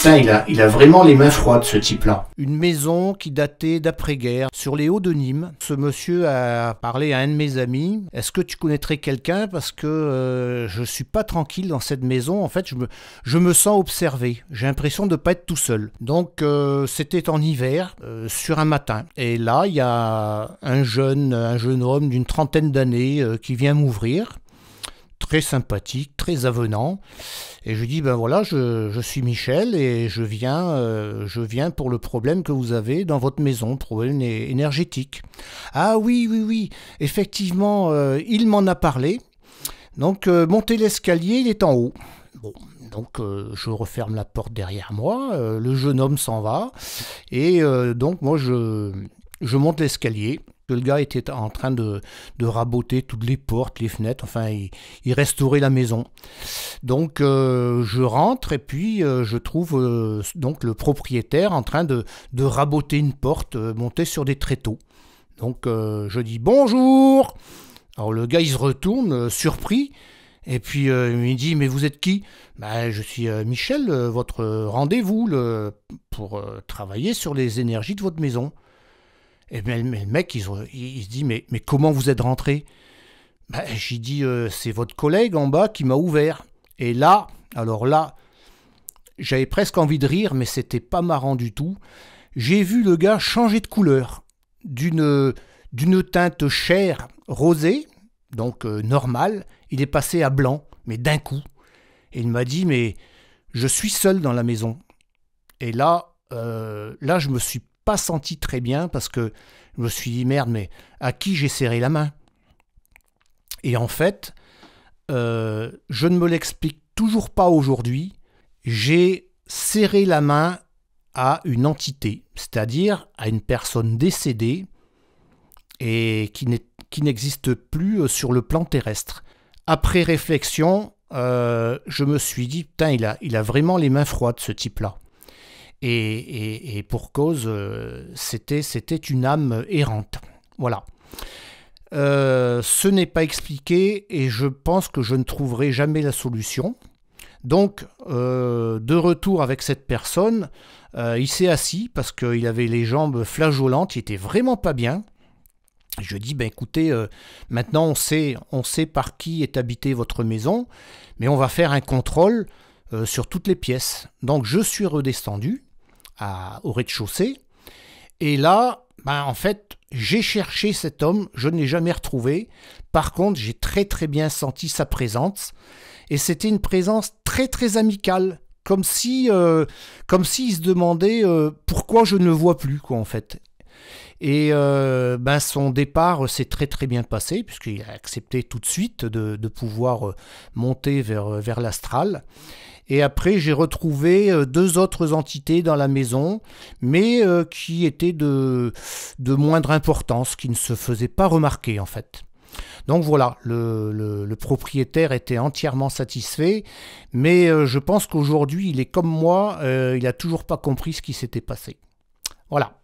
Putain, il a vraiment les mains froides, ce type-là. Une maison qui datait d'après-guerre, sur les Hauts de Nîmes. Ce monsieur a parlé à un de mes amis. Est-ce que tu connaîtrais quelqu'un? Parce que je suis pas tranquille dans cette maison. En fait, je me sens observé. J'ai l'impression de ne pas être tout seul. Donc, c'était en hiver, sur un matin. Et là, il y a un jeune homme d'une trentaine d'années qui vient m'ouvrir. Très sympathique, très avenant. Et je dis, ben voilà, je suis Michel et je viens pour le problème que vous avez dans votre maison, problème énergétique. Ah oui, effectivement, il m'en a parlé. Donc, montez l'escalier, il est en haut. Bon, donc je referme la porte derrière moi, le jeune homme s'en va. Et donc, moi, je monte l'escalier. Le gars était en train de raboter toutes les portes, les fenêtres, enfin, il restaurait la maison. Donc, je rentre et puis je trouve donc le propriétaire en train de raboter une porte montée sur des tréteaux. Donc, je dis « Bonjour !» Alors, le gars, il se retourne, surpris, et puis il me dit « Mais vous êtes qui ?» Ben, je suis Michel, votre rendez-vous pour travailler sur les énergies de votre maison. Et bien, le mec, il se dit, mais comment vous êtes rentré? Ben, j'ai dit, c'est votre collègue en bas qui m'a ouvert. Et là, alors là, j'avais presque envie de rire, mais c'était pas marrant du tout. J'ai vu le gars changer de couleur, d'une teinte chair rosée, donc normale, il est passé à blanc, mais d'un coup. Et il m'a dit, mais je suis seul dans la maison. Et là, je me suis pas senti très bien parce que je me suis dit merde, mais à qui j'ai serré la main? Et en fait, je ne me l'explique toujours pas aujourd'hui. J'ai serré la main à une entité, c'est-à-dire à une personne décédée et qui n'existe plus sur le plan terrestre. Après réflexion, je me suis dit putain, il a vraiment les mains froides, ce type-là. Et pour cause, c'était une âme errante. Voilà. Ce n'est pas expliqué et je pense que je ne trouverai jamais la solution. Donc, de retour avec cette personne, il s'est assis parce qu'il avait les jambes flageolantes, il était vraiment pas bien. Je dis, ben écoutez, maintenant on sait par qui est habitée votre maison, mais on va faire un contrôle sur toutes les pièces. Donc je suis redescendu au rez-de-chaussée, et là, ben, en fait, j'ai cherché cet homme, je ne l'ai jamais retrouvé. Par contre, j'ai très bien senti sa présence, et c'était une présence très amicale, comme si il se demandait pourquoi je ne le vois plus, quoi, en fait. Et ben son départ s'est très bien passé, puisqu'il a accepté tout de suite de pouvoir monter vers l'astral. Et après, j'ai retrouvé deux autres entités dans la maison, mais qui étaient de moindre importance, qui ne se faisaient pas remarquer, en fait. Donc voilà, le propriétaire était entièrement satisfait, mais je pense qu'aujourd'hui, il est comme moi, il n'a toujours pas compris ce qui s'était passé. Voilà.